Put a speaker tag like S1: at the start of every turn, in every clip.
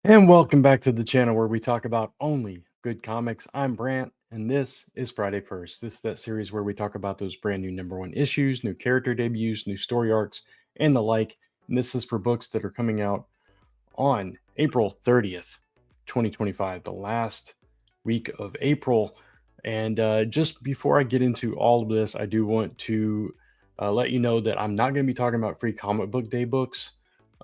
S1: And welcome back to the channel where we talk about only good comics. I'm Brant, and this is Friday First. This is that series where we talk about those brand new number one issues, new character debuts, new story arcs, and the like. And this is for books that are coming out on April 30th, 2025, the last week of April. And just before I get into all of this, I do want to let you know that I'm not going to be talking about free comic book day books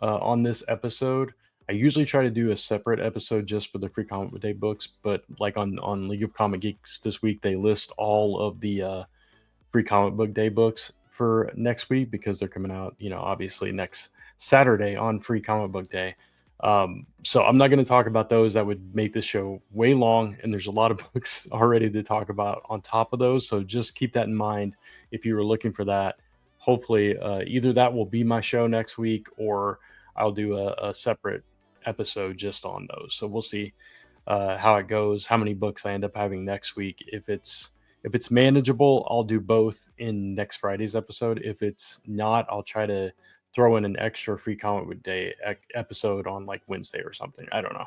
S1: on this episode. I usually try to do a separate episode just for the free comic book day books, but like on League of Comic Geeks this week, they list all of the free comic book day books for next week because they're coming out, obviously next Saturday on free comic book day. So I'm not going to talk about those. That would make the show way long, and there's a lot of books already to talk about on top of those. So just keep that in mind if you were looking for that. Hopefully, either that will be my show next week, or I'll do a separate episode just on those. So we'll see how it goes, how many books I end up having next week. If it's manageable, I'll do both in next Friday's episode. If it's not, I'll try to throw in an extra free comic book day episode on like Wednesday or something. I don't know.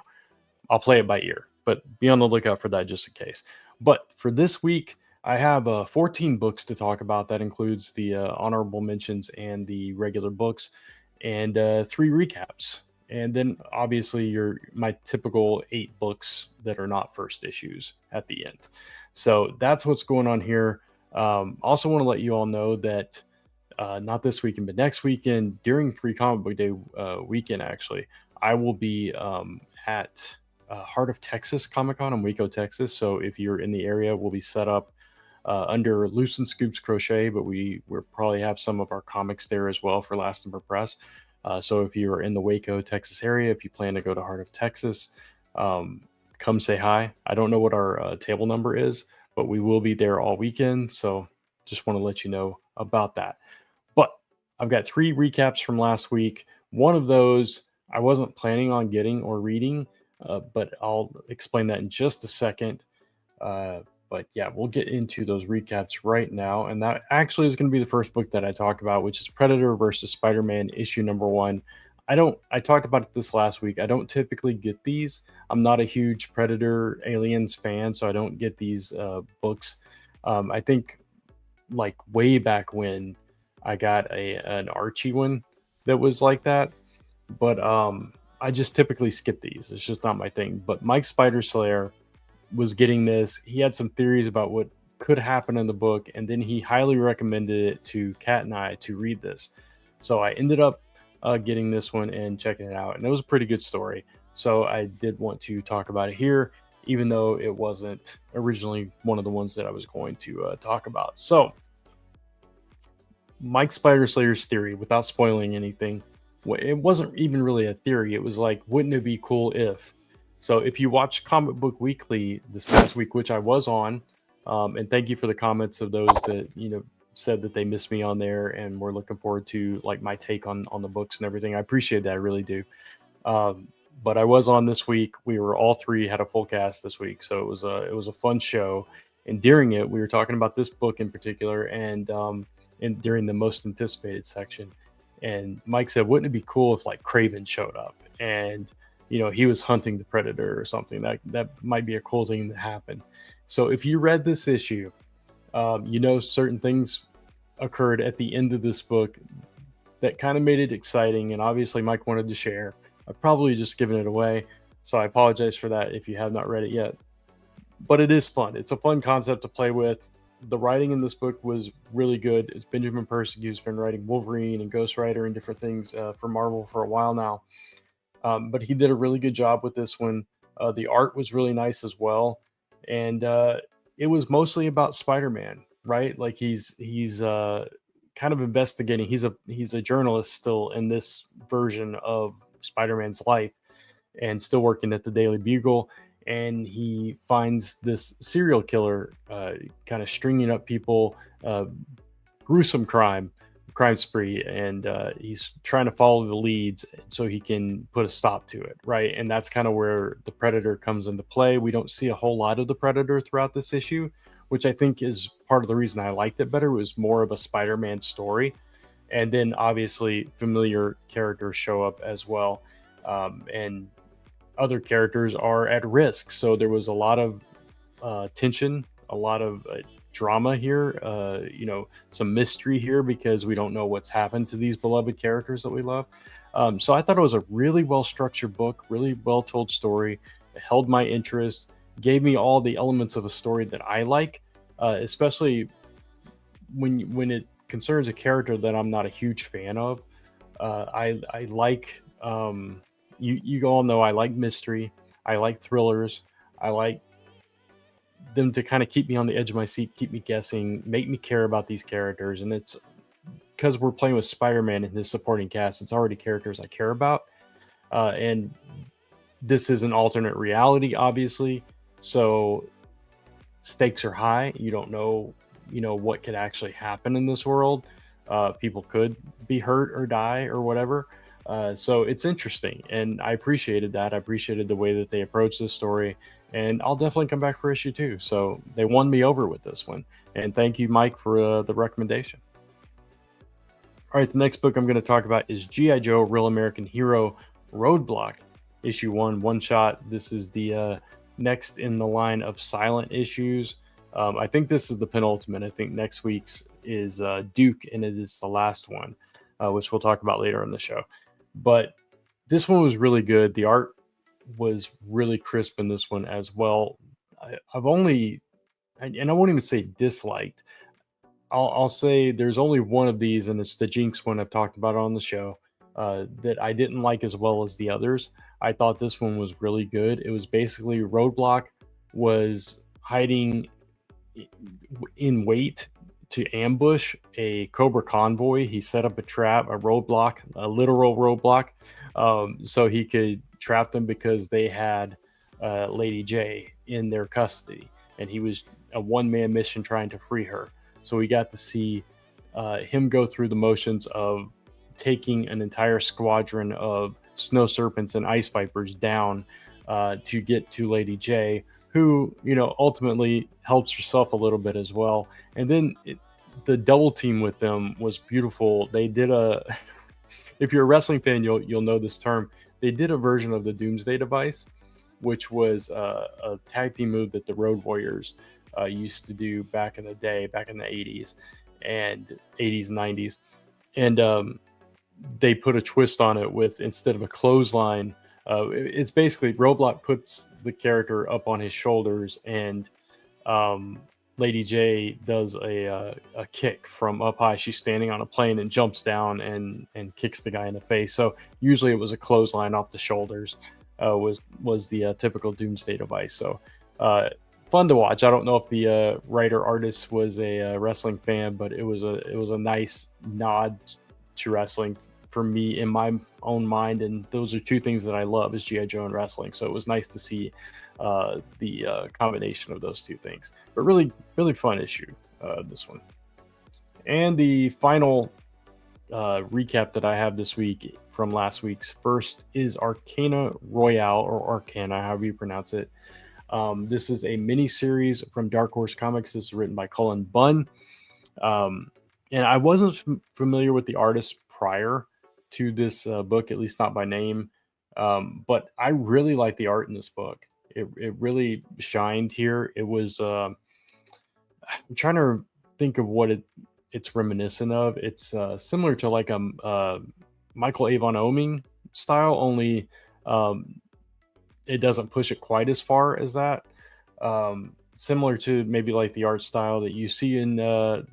S1: I'll play it by ear, but be on the lookout for that just in case. But for this week, I have 14 books to talk about. That includes the honorable mentions and the regular books, and 3 recaps. And then obviously my typical 8 books that are not first issues at the end. So that's what's going on here. Also want to let you all know that not this weekend, but next weekend during Free Comic Book Day weekend, actually, I will be at Heart of Texas Comic Con in Waco, Texas. So if you're in the area, we'll be set up under Loose and Scoops Crochet, but we'll probably have some of our comics there as well for Last Number Press. So if you're in the Waco, Texas area, if you plan to go to Heart of Texas, come say hi. I don't know what our table number is, but we will be there all weekend. So just want to let you know about that. But I've got 3 recaps from last week. One of those I wasn't planning on getting or reading, but I'll explain that in just a second. But yeah, we'll get into those recaps right now. And that actually is going to be the first book that I talk about, which is Predator versus Spider-Man issue number 1. I talked about it this last week. I don't typically get these. I'm not a huge Predator Aliens fan, so I don't get these books. I think like way back when I got an Archie one that was like that, but I just typically skip these. It's just not my thing. But Mike Spider Slayer was getting this. He had some theories about what could happen in the book, and then he highly recommended it to Kat and I to read this. So I ended up getting this one and checking it out, and it was a pretty good story. So I did want to talk about it here, even though it wasn't originally one of the ones that I was going to talk about. So Mike Spider Slayer's theory, without spoiling anything, it wasn't even really a theory. It was like, wouldn't it be cool if? So if you watch Comic Book Weekly this past week, which I was on, and thank you for the comments of those that said that they missed me on there and were looking forward to like my take on the books and everything. I appreciate that, I really do. But I was on this week. We were all 3 had a full cast this week, so it was a fun show. And during it, we were talking about this book in particular, and during the most anticipated section. And Mike said, wouldn't it be cool if like Craven showed up and he was hunting the Predator or something? That might be a cool thing to happen. So if you read this issue, certain things occurred at the end of this book that kind of made it exciting, and obviously Mike wanted to share. I've probably just given it away, so I apologize for that if you have not read it yet. But it is fun. It's a fun concept to play with. The writing in this book was really good. It's Benjamin Persigue, who's been writing Wolverine and Ghost Rider and different things for Marvel for a while now. But he did a really good job with this one. The art was really nice as well. And it was mostly about Spider-Man, right? Like he's kind of investigating. He's a journalist still in this version of Spider-Man's life, and still working at the Daily Bugle. And he finds this serial killer kind of stringing up people, gruesome crime spree, and he's trying to follow the leads so he can put a stop to it, right? And that's kind of where the Predator comes into play. We don't see a whole lot of the Predator throughout this issue, which I think is part of the reason I liked it better. It was more of a Spider-Man story, and then obviously familiar characters show up as well. And other characters are at risk. So there was a lot of tension, a lot of drama here, some mystery here because we don't know what's happened to these beloved characters that we love. So I thought it was a really well structured book, really well told story. It held my interest, gave me all the elements of a story that I like, especially when it concerns a character that I'm not a huge fan of. I like you all know I like mystery. I like thrillers. I like them to kind of keep me on the edge of my seat, keep me guessing, make me care about these characters. And it's because we're playing with Spider-Man and his supporting cast. It's already characters I care about, and this is an alternate reality, obviously. So stakes are high. You don't know, what could actually happen in this world. People could be hurt or die or whatever. So it's interesting, and I appreciated that. I appreciated the way that they approached this story, and I'll definitely come back for issue 2. So they won me over with this one, and thank you, Mike, for the recommendation. All right, the next book I'm going to talk about is G.I. Joe Real American Hero Roadblock, issue 1, one shot. This is the next in the line of silent issues. I think this is the penultimate. I think next week's is Duke, and it is the last one, which we'll talk about later in the show. But this one was really good. The art was really crisp in this one as well. I've only, and I won't even say disliked. I'll say there's only one of these, and it's the Jinx one I've talked about on the show, that I didn't like as well as the others. I thought this one was really good. It was basically Roadblock was hiding in wait to ambush a Cobra convoy. He set up a trap, a roadblock, a literal roadblock, so he could trap them because they had Lady J in their custody, and he was a one-man mission trying to free her. So we got to see him go through the motions of taking an entire squadron of snow serpents and ice vipers down to get to Lady J, who, ultimately helps herself a little bit as well. And then the double team with them was beautiful. They did if you're a wrestling fan, you'll know this term. They did a version of the Doomsday Device, which was a tag team move that the Road Warriors used to do back in the day, back in the 80s and 90s. And they put a twist on it with, instead of a clothesline, it's basically Roadblock puts the character up on his shoulders, and Lady J does a kick from up high. She's standing on a plane and jumps down and kicks the guy in the face. So usually it was a clothesline off the shoulders, was the typical Doomsday Device. So fun to watch. I don't know if the writer artist was a wrestling fan, but it was a nice nod to wrestling for me in my own mind, and those are two things that I love, is G.I. Joe and wrestling. So it was nice to see the combination of those two things. But really, really fun issue, this one. And the final recap that I have this week from last week's first is Arcana Royale, or Arcana, however you pronounce it. This is a mini series from Dark Horse Comics. This is written by Cullen Bunn. And I wasn't familiar with the artist prior to this book, at least not by name. But I really like the art in this book. It really shined here. It was, I'm trying to think of what it's reminiscent of. It's similar to like a Michael Avon Oeming style, only it doesn't push it quite as far as that. Similar to maybe like the art style that you see in the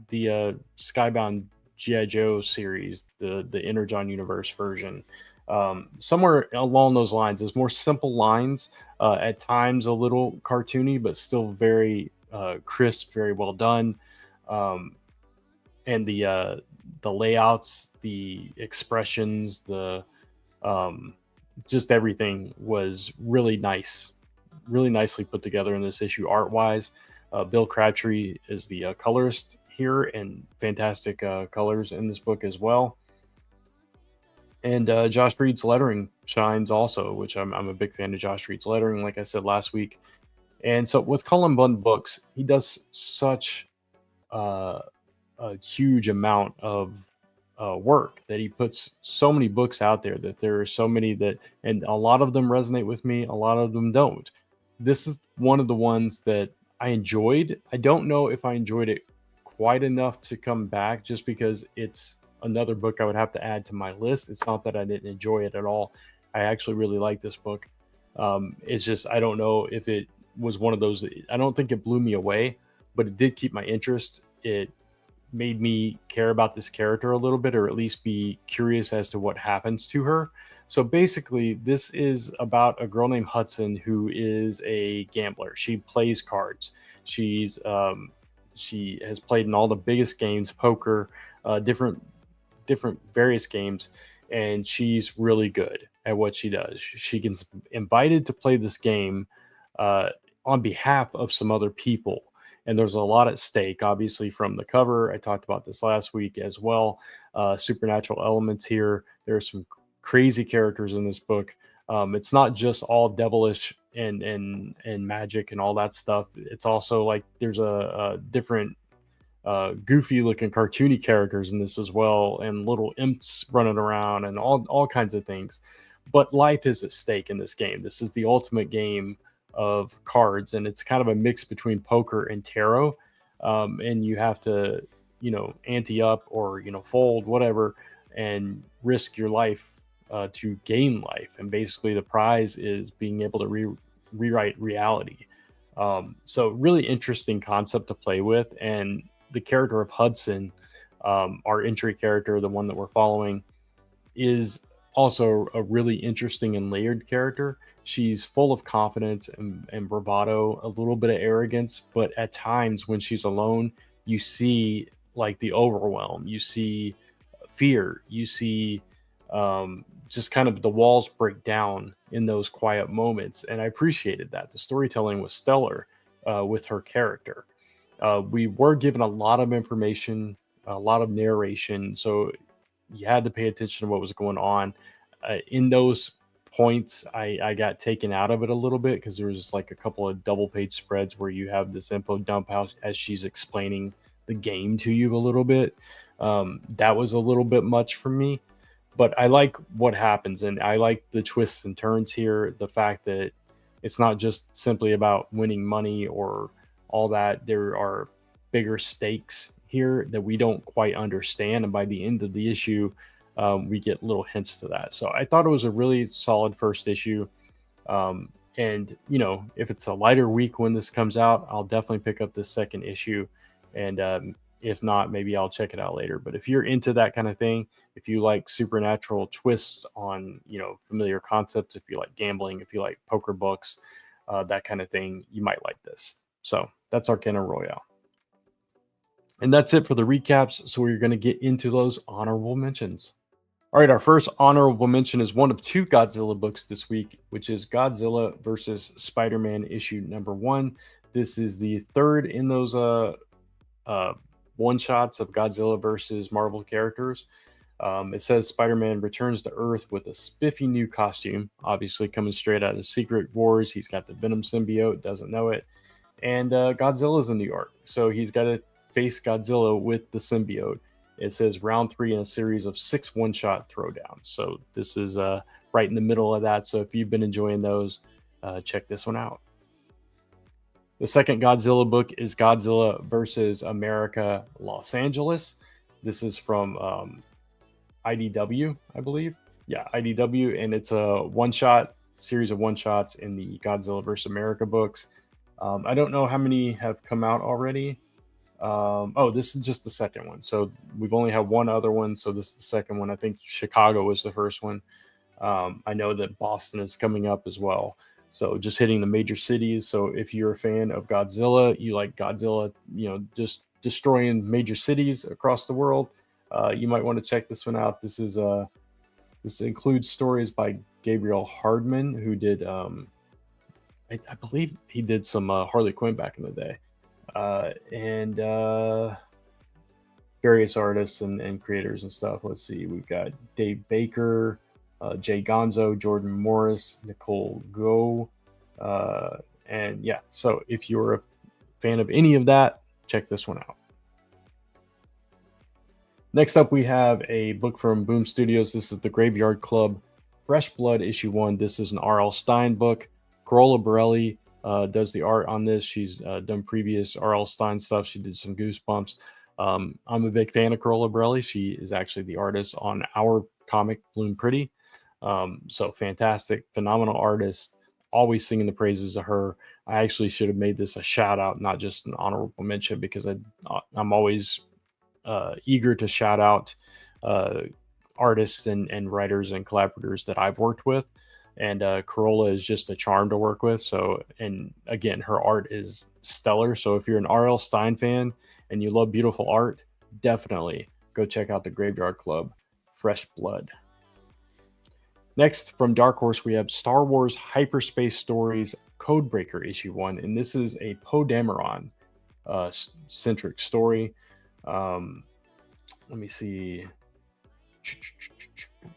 S1: Skybound G.I. Joe series, the Energon Universe version. Somewhere along those lines. It's more simple lines, at times a little cartoony, but still very crisp, very well done. And the layouts, the expressions, the just everything was really nice, really nicely put together in this issue art wise. Bill Crabtree is the colorist here, and fantastic colors in this book as well. And Josh Reed's lettering shines also, which I'm a big fan of Josh Reed's lettering, like I said last week. And so with Cullen Bunn books, he does such a huge amount of work, that he puts so many books out there, that there are so many that, and a lot of them resonate with me, a lot of them don't. This is one of the ones that I enjoyed. I don't know if I enjoyed it quite enough to come back, just because it's another book I would have to add to my list. It's not that I didn't enjoy it at all. I actually really like this book. It's just, I don't know if it was one of those, I don't think it blew me away, but it did keep my interest. It made me care about this character a little bit, or at least be curious as to what happens to her. So basically, this is about a girl named Hudson who is a gambler. She plays cards. She has played in all the biggest games, poker, different various games, and she's really good at what she does. She gets invited to play this game on behalf of some other people, and there's a lot at stake, obviously, from the cover. I talked about this last week as well. Supernatural elements here. There are some crazy characters in this book. It's not just all devilish and magic and all that stuff. It's also like there's a different goofy looking cartoony characters in this as well, and little imps running around and all kinds of things. But life is at stake in this game. This is the ultimate game of cards, and it's kind of a mix between poker and tarot. And you have to, ante up, or fold, whatever, and risk your life to gain life. And basically the prize is being able to rewrite reality. So really interesting concept to play with. And the character of Hudson, our entry character, the one that we're following, is also a really interesting and layered character. She's full of confidence and bravado, a little bit of arrogance, but at times when she's alone, you see like the overwhelm, you see fear, you see just kind of the walls break down in those quiet moments. And I appreciated that. The storytelling was stellar with her character. We were given a lot of information, a lot of narration, so you had to pay attention to what was going on. In those points, I got taken out of it a little bit, because there was like a couple of double page spreads where you have this info dump out as she's explaining the game to you a little bit. That was a little bit much for me, but I like what happens, and I like the twists and turns here. The fact that it's not just simply about winning money or all that. There are bigger stakes here that we don't quite understand, and by the end of the issue, we get little hints to that. So I thought it was a really solid first issue. And if it's a lighter week when this comes out, I'll definitely pick up this second issue. And if not, maybe I'll check it out later. But if you're into that kind of thing, if you like supernatural twists on familiar concepts, if you like gambling, if you like poker books, that kind of thing, you might like this. So that's Arcana Royale. And that's it for the recaps. So we're going to get into those honorable mentions. All right, our first honorable mention is one of two Godzilla books this week, which is Godzilla versus Spider-Man issue number 1. This is the third in those one-shots of Godzilla versus Marvel characters. It says Spider-Man returns to Earth with a spiffy new costume, obviously coming straight out of Secret Wars. He's got the Venom symbiote, doesn't know it. And Godzilla's in New York, so he's got to face Godzilla with the symbiote. It says round 3 in a series of 6 one-shot throwdowns. So this is right in the middle of that. So if you've been enjoying those, check this one out. The second Godzilla book is Godzilla versus America Los Angeles. This is from IDW, I believe. Yeah, IDW, and it's a one-shot series of one-shots in the Godzilla versus America books. I don't know how many have come out already. This is just the second one. So we've only had one other one. So this is the second one. I think Chicago was the first one. I know that Boston is coming up as well. So just hitting the major cities. So if you're a fan of Godzilla, you like Godzilla, just destroying major cities across the world, you might want to check this one out. This includes stories by Gabriel Hardman, who did, I believe he did some Harley Quinn back in the day. And various artists and creators and stuff. Let's see, we've got Dave Baker, Jay Gonzo, Jordan Morris, Nicole Go, and yeah. So if you're a fan of any of that, check this one out. Next up, we have a book from Boom Studios. This is The Graveyard Club, Fresh Blood, Issue 1. This is an R.L. Stine book. Corolla Borelli does the art on this. She's done previous R.L. Stine stuff. She did some Goosebumps. I'm a big fan of Corolla Borelli. She is actually the artist on our comic, Bloom Pretty. So fantastic, phenomenal artist. Always singing the praises of her. I actually should have made this a shout out, not just an honorable mention, because I'm always eager to shout out uh, artists and writers and collaborators that I've worked with. And Corolla is just a charm to work with. So, and again, her art is stellar. So if you're an R.L. Stine fan and you love beautiful art, definitely go check out the Graveyard Club, Fresh Blood. Next, from Dark Horse, we have Star Wars Hyperspace Stories Codebreaker Issue 1. And this is a Poe Dameron centric story. Let me see.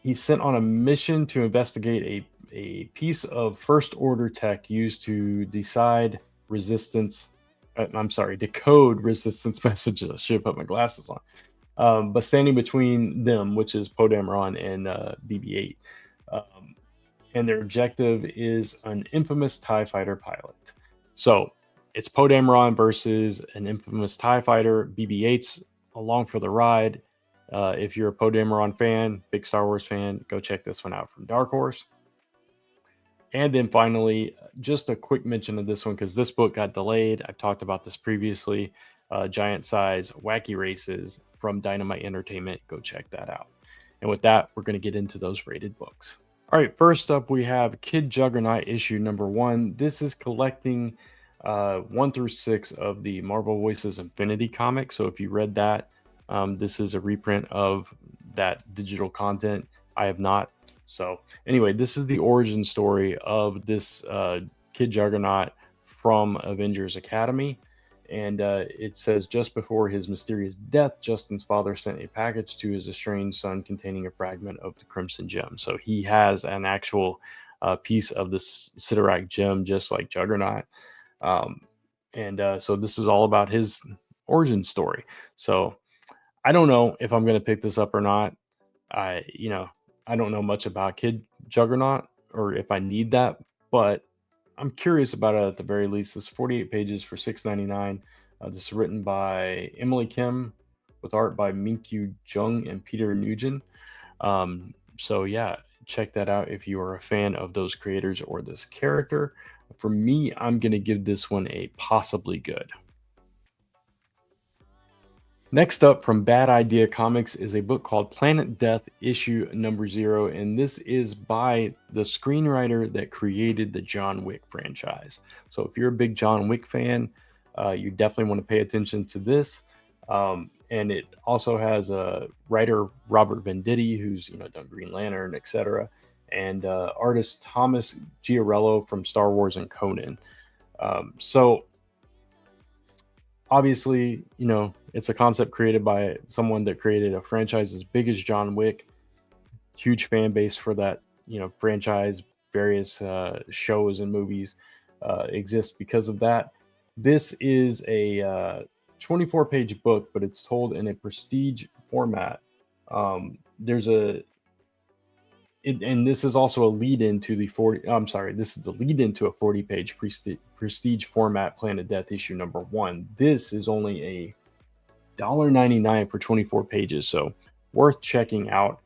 S1: He's sent on a mission to investigate a piece of First Order tech used to decide resistance. Decode resistance messages. I should have put my glasses on. But standing between them, which is Poe Dameron and BB-8. And their objective is an infamous TIE fighter pilot. So it's Poe Dameron versus an infamous TIE fighter. BB-8's along for the ride. If you're a Poe Dameron fan, big Star Wars fan, go check this one out from Dark Horse. And then finally, just a quick mention of this one because this book got delayed. I've talked about this previously. Giant Size Wacky Races from Dynamite Entertainment. Go check that out. And with that, we're going to get into those rated books. All right, first up, we have Kid Juggernaut issue number 1. This is collecting 1 through 6 of the Marvel Voices Infinity comic. So if you read that, this is a reprint of that digital content. I have not. So anyway, this is the origin story of this Kid Juggernaut from Avengers Academy. And it says, just before his mysterious death, Justin's father sent a package to his estranged son containing a fragment of the Crimson Gem. So he has an actual piece of this Sidorak gem, just like Juggernaut. So this is all about his origin story. So I don't know if I'm going to pick this up or not. I don't know much about Kid Juggernaut or if I need that, but I'm curious about it at the very least. This is 48 pages for $6.99. This is written by Emily Kim with art by Minkyu Jung and Peter Nugent. So yeah, check that out if you are a fan of those creators or this character. For me, I'm going to give this one a possibly good. Next up from Bad Idea Comics is a book called Planet Death issue number 0, and this is by the screenwriter that created the John Wick franchise. So if you're a big John Wick fan, you definitely want to pay attention to this. And it also has a writer, Robert Venditti, who's done Green Lantern, etc., and artist Thomas Giarello from Star Wars and Conan. So obviously, it's a concept created by someone that created a franchise as big as John Wick. Huge fan base for that, franchise. Various shows and movies exist because of that. This is a 24-page book, but it's told in a prestige format. And this is also a lead into the 40. I'm sorry, this is the lead into a 40-page prestige format Planet Death issue number 1. This is only a $1.99 for 24 pages, so worth checking out.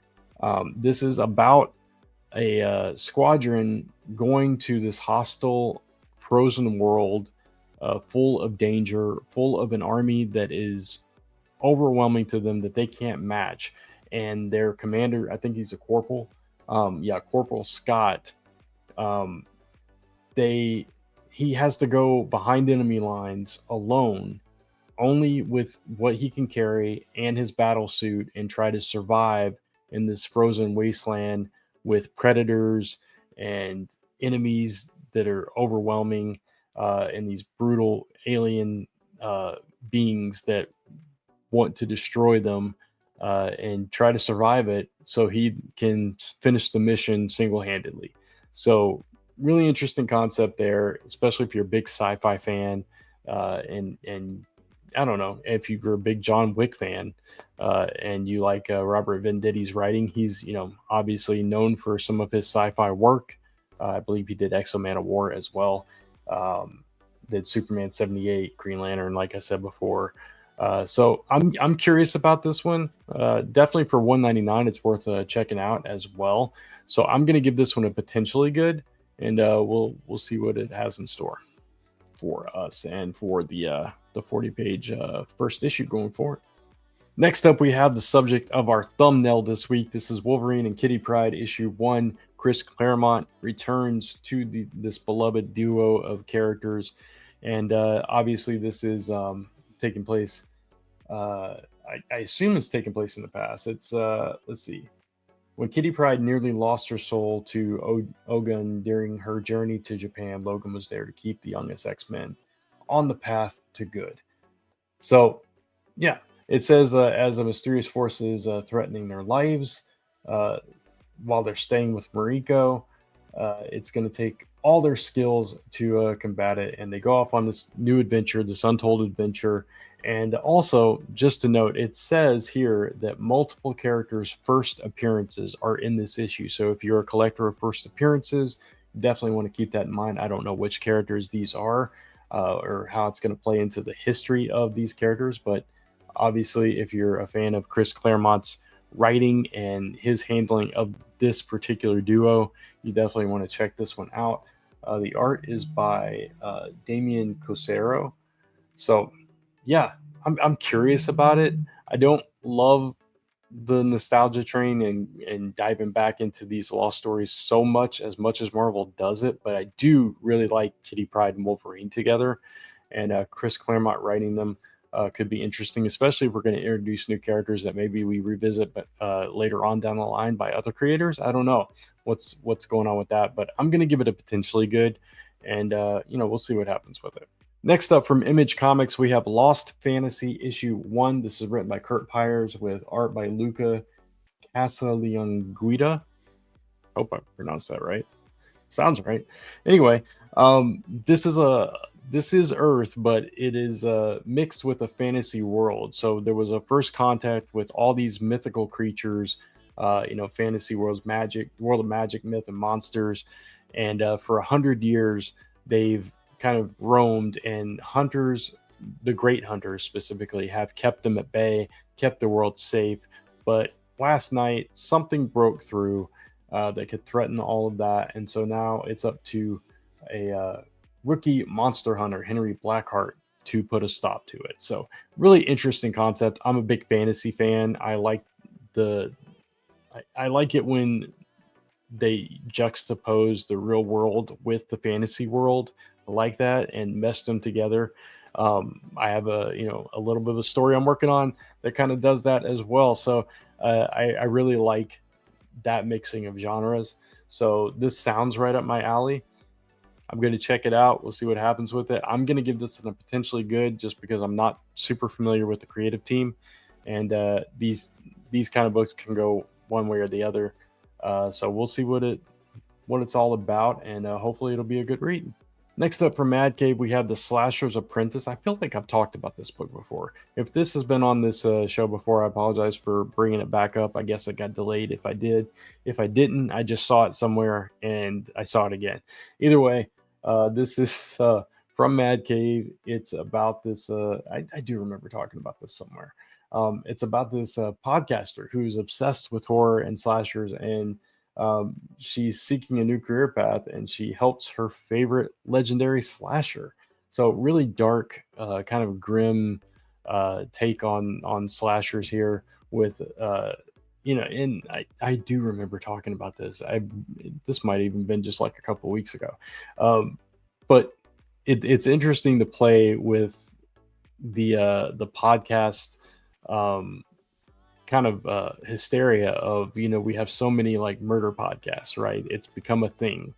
S1: This is about a squadron going to this hostile frozen world, full of danger, full of an army that is overwhelming to them that they can't match. And their commander, I think he's a corporal. Corporal Scott. He has to go behind enemy lines alone, only with what he can carry and his battle suit, and try to survive in this frozen wasteland with predators and enemies that are overwhelming, and these brutal alien beings that want to destroy them, and try to survive it so he can finish the mission single-handedly. So really interesting concept there, especially if you're a big sci-fi fan, and I don't know if you're a big John Wick fan, and you like Robert Venditti's writing. He's, obviously known for some of his sci-fi work. I believe he did Exo-Man of War as well. Um, did Superman 78, Green Lantern, like I said before. So I'm curious about this one. Definitely for 199, it's worth checking out as well. So I'm gonna give this one a potentially good, and we'll see what it has in store for us and for the 40-page first issue going forward. Next up, we have the subject of our thumbnail this week. This is Wolverine and Kitty Pryde issue 1. Chris Claremont returns to this beloved duo of characters, and obviously this is taking place. I assume it's taking place in the past. It's let's see. When Kitty Pryde nearly lost her soul to Ogun during her journey to Japan, Logan was there to keep the youngest X-Men on the path to good. So, yeah, it says as a mysterious force is threatening their lives while they're staying with Mariko, it's going to take all their skills to combat it, and they go off on this new adventure, this untold adventure. And also, just to note, it says here that multiple characters' first appearances are in this issue. So if you're a collector of first appearances, definitely want to keep that in mind. I don't know which characters these are or how it's going to play into the history of these characters, but obviously, if you're a fan of Chris Claremont's writing and his handling of this particular duo, you definitely want to check this one out. The art is by Damian Cosero. So, yeah, I'm curious about it. I don't love the nostalgia train and diving back into these lost stories so much as Marvel does it, but I do really like Kitty Pryde and Wolverine together, and Chris Claremont writing them could be interesting, especially if we're going to introduce new characters that maybe we revisit, but later on down the line by other creators. I don't know what's going on with that, but I'm going to give it a potentially good, and we'll see what happens with it. Next up from Image Comics, we have Lost Fantasy issue 1. This is written by Kurt Pyers with art by Luca Casalanguida. Hope I pronounced that right. Sounds right. Anyway, this is Earth, but it is mixed with a fantasy world. So there was a first contact with all these mythical creatures, fantasy worlds, magic, world of magic, myth, and monsters. And for 100 years, they've kind of roamed, and hunters, the great hunters specifically, have kept them at bay, kept the world safe. But last night, something broke through that could threaten all of that. And so now it's up to a rookie monster hunter, Henry Blackheart, to put a stop to it. So really interesting concept. I'm a big fantasy fan. I like I like it when they juxtapose the real world with the fantasy world like that and mesh them together. I have a little bit of a story I'm working on that kind of does that as well. So I really like that mixing of genres. So this sounds right up my alley. I'm going to check it out. We'll see what happens with it. I'm going to give this a potentially good just because I'm not super familiar with the creative team, and these kind of books can go one way or the other. So we'll see what it's all about, and hopefully it'll be a good read. Next up from Mad Cave, we have The Slasher's Apprentice. I feel like I've talked about this book before. If this has been on this show before, I apologize for bringing it back up. I guess it got delayed if I did. If I didn't, I just saw it somewhere and I saw it again. Either way, this is from Mad Cave. It's about this. I do remember talking about this somewhere. It's about this podcaster who's obsessed with horror and slashers, and she's seeking a new career path, and she helps her favorite legendary slasher. So really dark, kind of grim take on slashers here with and I do remember talking about this. This might even been just like a couple of weeks ago, but it's interesting to play with the podcast kind of hysteria of we have so many like murder podcasts, right? It's become a thing.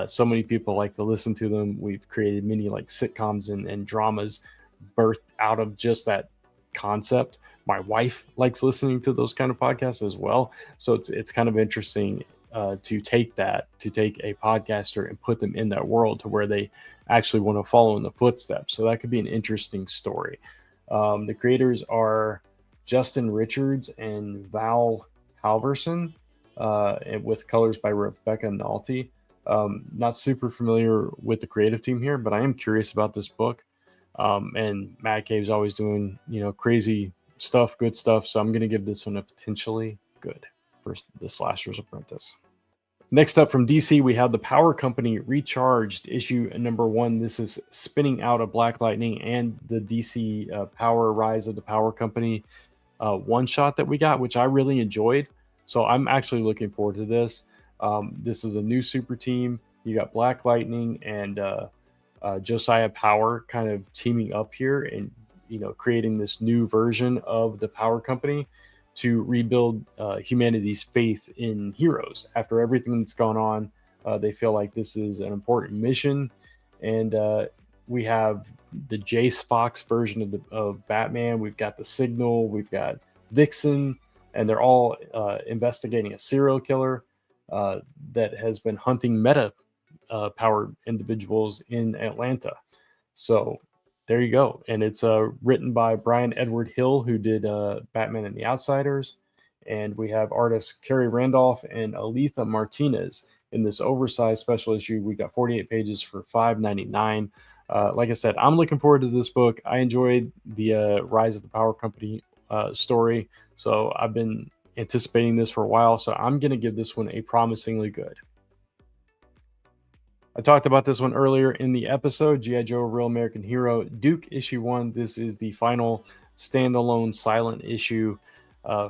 S1: So many people like to listen to them. We've created many like sitcoms and dramas birthed out of just that concept. My wife likes listening to those kind of podcasts as well. So it's kind of interesting to take a podcaster and put them in that world to where they actually want to follow in the footsteps. So that could be an interesting story. The creators are Justin Richards and Val Halverson, and with colors by Rebecca Nalty. Not super familiar with the creative team here, but I am curious about this book. And Matt Cave's always doing, crazy stuff, good stuff. So I'm going to give this one a potentially good for the Slasher's Apprentice. Next up from DC, we have the Power Company Recharged issue number 1. This is spinning out of Black Lightning and the DC Power Rise of the Power Company one shot that we got, which I really enjoyed. So I'm actually looking forward to this. This is a new super team. You got Black Lightning and Josiah Power kind of teaming up here and creating this new version of the Power Company to rebuild humanity's faith in heroes. After everything that's gone on, they feel like this is an important mission. And we have the Jace Fox version of Batman. We've got the Signal. We've got Vixen. And they're all investigating a serial killer that has been hunting meta-powered individuals in Atlanta. So there you go. And it's written by Brian Edward Hill, who did Batman and the Outsiders. And we have artists Kerry Randolph and Aletha Martinez in this oversized special issue. We got 48 pages for $5.99. Like I said, I'm looking forward to this book. I enjoyed the Rise of the Power Company story. So I've been anticipating this for a while. So I'm going to give this one a promisingly good. I talked about this one earlier in the episode, G.I. Joe Real American Hero, Duke issue 1. This is the final standalone silent issue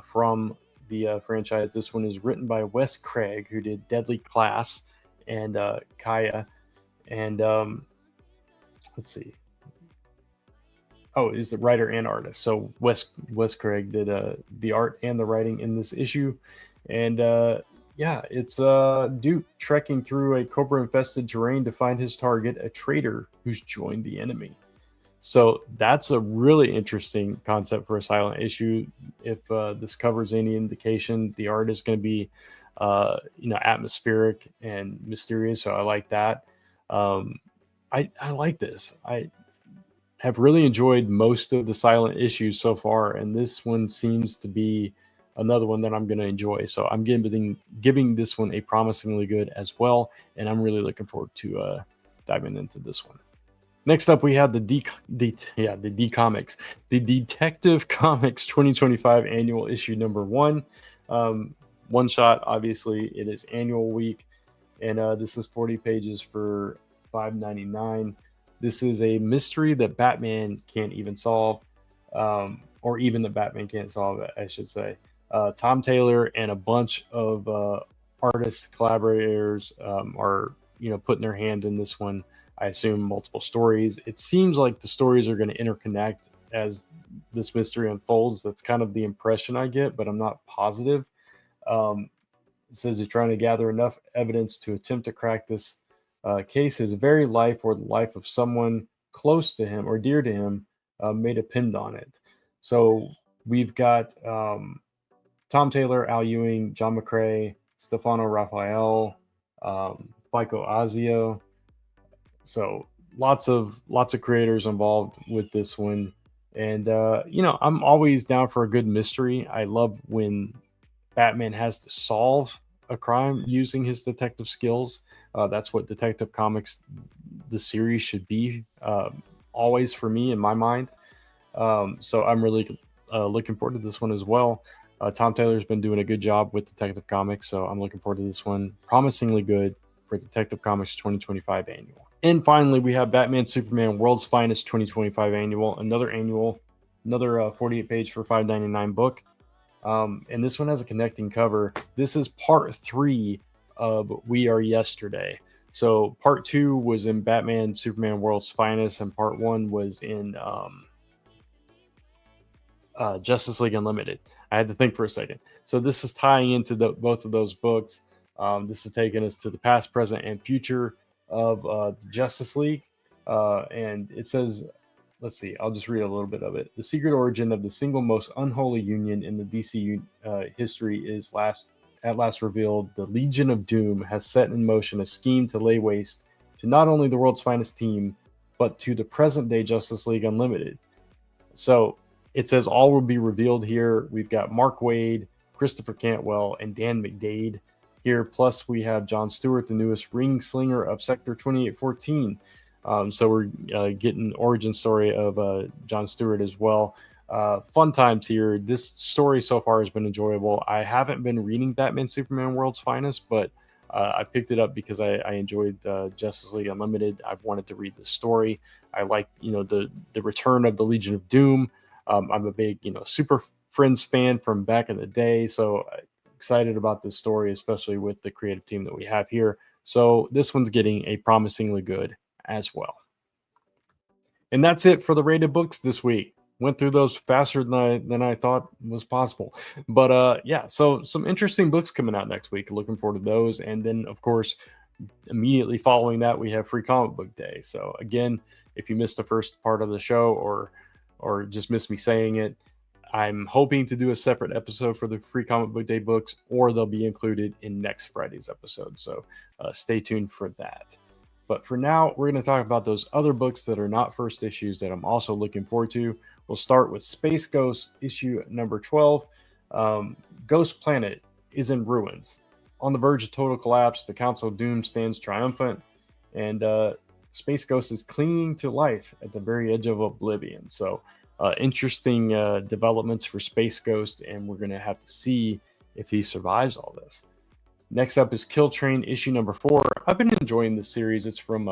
S1: from the franchise. This one is written by Wes Craig, who did Deadly Class and Kaya. And let's see. Oh, he's the writer and artist. So Wes Craig did the art and the writing in this issue. And yeah, it's Duke trekking through a cobra-infested terrain to find his target, a traitor who's joined the enemy. So that's a really interesting concept for a silent issue. If this covers any indication, the art is going to be, atmospheric and mysterious. So I like that. I like this. I have really enjoyed most of the silent issues so far, and this one seems to be another one that I'm going to enjoy. So I'm giving this one a promisingly good as well, and I'm really looking forward to diving into this one. Next up, we have the D Comics, the Detective Comics 2025 annual issue number 1. One shot, obviously, it is annual week, and this is 40 pages for $5.99. This is a mystery that Batman can't even solve, or even that Batman can't solve, I should say. Tom Taylor and a bunch of artists, collaborators are, putting their hand in this one. I assume multiple stories. It seems like the stories are going to interconnect as this mystery unfolds. That's kind of the impression I get, but I'm not positive. It says he's trying to gather enough evidence to attempt to crack this case. His very life or the life of someone close to him or dear to him may depend on it. So we've got Tom Taylor, Al Ewing, John McCrae, Stefano Raphael, Fico Azio. So lots of creators involved with this one. And, I'm always down for a good mystery. I love when Batman has to solve a crime using his detective skills. That's what Detective Comics, the series, should be always for me in my mind. So I'm really looking forward to this one as well. Tom Taylor's been doing a good job with Detective Comics, so I'm looking forward to this one. Promisingly good for Detective Comics 2025 annual. And finally, we have Batman Superman World's Finest 2025 annual, another 48 page for $5.99 book. And this one has a connecting cover. This is part 3 of We Are Yesterday. So part 2 was in Batman Superman World's Finest, and part 1 was in Justice League Unlimited. I had to think for a second. So this is tying into both of those books. This is taking us to the past, present, and future of the Justice League. And it says, let's see, I'll just read a little bit of it. The secret origin of the single most unholy union in the DC history is at last revealed. The Legion of Doom has set in motion a scheme to lay waste to not only the world's finest team, but to the present-day Justice League Unlimited. So it says all will be revealed here. We've got Mark Waid, Christopher Cantwell, and Dan McDaid here. Plus, we have John Stewart, the newest ring slinger of Sector 2814. So we're getting origin story of John Stewart as well. Fun times here. This story so far has been enjoyable. I haven't been reading Batman Superman World's Finest, but I picked it up because I enjoyed Justice League Unlimited. I've wanted to read the story. I like, the return of the Legion of Doom. I'm a big, Super Friends fan from back in the day, so excited about this story, especially with the creative team that we have here. So this one's getting a promisingly good as well. And that's it for the rated books this week. Went through those faster than I thought was possible. But yeah, so some interesting books coming out next week. Looking forward to those. And then, of course, immediately following that, we have Free Comic Book Day. So again, if you missed the first part of the show or just missed me saying it, I'm hoping to do a separate episode for the Free Comic Book Day books, or they'll be included in next Friday's episode. So stay tuned for that. But for now, we're going to talk about those other books that are not first issues that I'm also looking forward to. We'll start with Space Ghost, issue number 12. Ghost Planet is in ruins. On the verge of total collapse, the Council of Doom stands triumphant, and Space Ghost is clinging to life at the very edge of oblivion. So interesting developments for Space Ghost, and we're going to have to see if he survives all this. Next up is Kill Train, issue number 4. I've been enjoying this series. It's from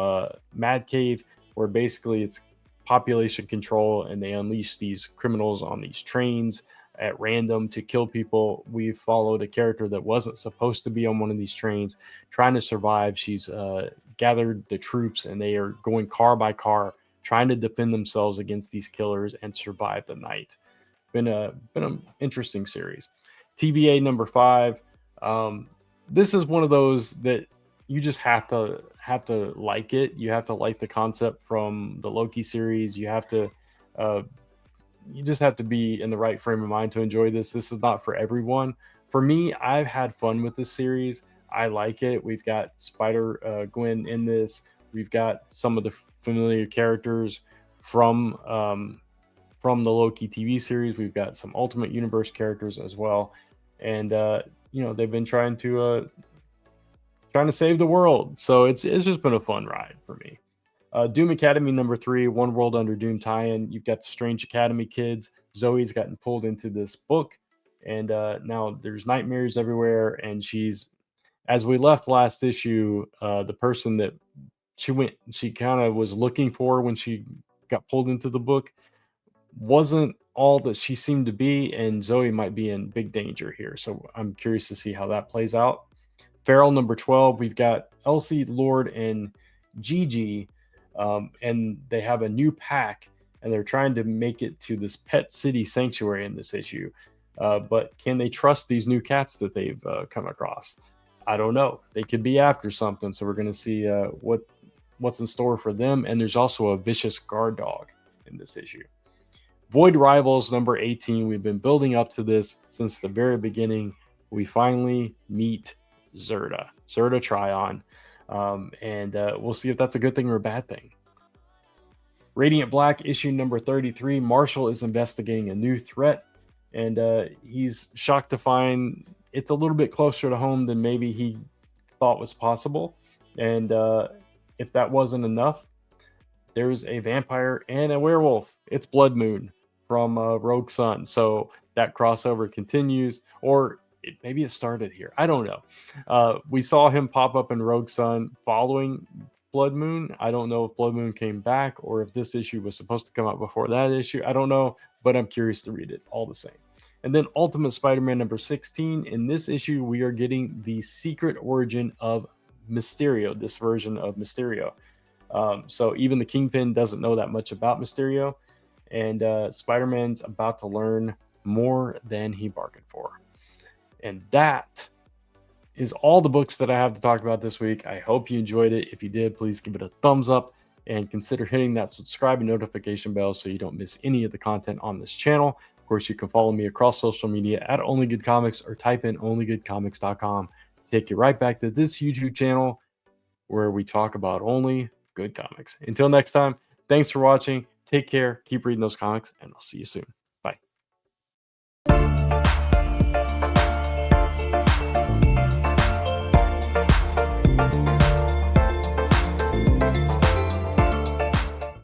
S1: Mad Cave, where basically it's population control, and they unleash these criminals on these trains at random to kill people. We followed a character that wasn't supposed to be on one of these trains, trying to survive. She's gathered the troops, and they are going car by car, trying to defend themselves against these killers and survive the night. Been an interesting series. TVA number 5. This is one of those that you just have to like it. You have to like the concept from the Loki series. You just have to be in the right frame of mind to enjoy this. This is not for everyone. For me, I've had fun with this series. I like it. We've got Spider Gwen in this. We've got some of the familiar characters from the Loki TV series. We've got some Ultimate Universe characters as well, and they've been trying to save the world. So it's just been a fun ride for me. Doom Academy number 3, One World Under Doom tie-in. You've got the Strange Academy kids. Zoe's gotten pulled into this book, and now there's nightmares everywhere. And she's, as we left last issue, the person that she kind of was looking for when she got pulled into the book wasn't all that she seemed to be, and Zoe might be in big danger here. So I'm curious to see how that plays out. Feral number 12, we've got Elsie, Lord, and Gigi, and they have a new pack, and they're trying to make it to this pet city sanctuary in this issue. But can they trust these new cats that they've come across? I don't know. They could be after something, so we're going to see what's in store for them. And there's also a vicious guard dog in this issue. Void Rivals number 18. We've been building up to this since the very beginning. We finally meet Zerta Tryon, and we'll see if that's a good thing or a bad thing. Radiant Black issue number 33. Marshall is investigating a new threat, and he's shocked to find it's a little bit closer to home than maybe he thought was possible. And if that wasn't enough, there's a vampire and a werewolf. It's Blood Moon from Rogue Sun. So that crossover continues, or maybe it started here. I don't know. We saw him pop up in Rogue Sun following Blood Moon. I don't know if Blood Moon came back or if this issue was supposed to come out before that issue. I don't know, but I'm curious to read it all the same. And then Ultimate Spider-Man number 16. In this issue, we are getting the secret origin of Mysterio, this version of Mysterio. So even the Kingpin doesn't know that much about Mysterio, and Spider-Man's about to learn more than he bargained for. And that is all the books that I have to talk about this week. I hope you enjoyed it. If you did, please give it a thumbs up and consider hitting that subscribe and notification bell so you don't miss any of the content on this channel. Of course, you can follow me across social media at OnlyGoodComics, or type in onlygoodcomics.com to take you right back to this YouTube channel where we talk about only good comics. Until next time, thanks for watching. Take care, keep reading those comics, and I'll see you soon.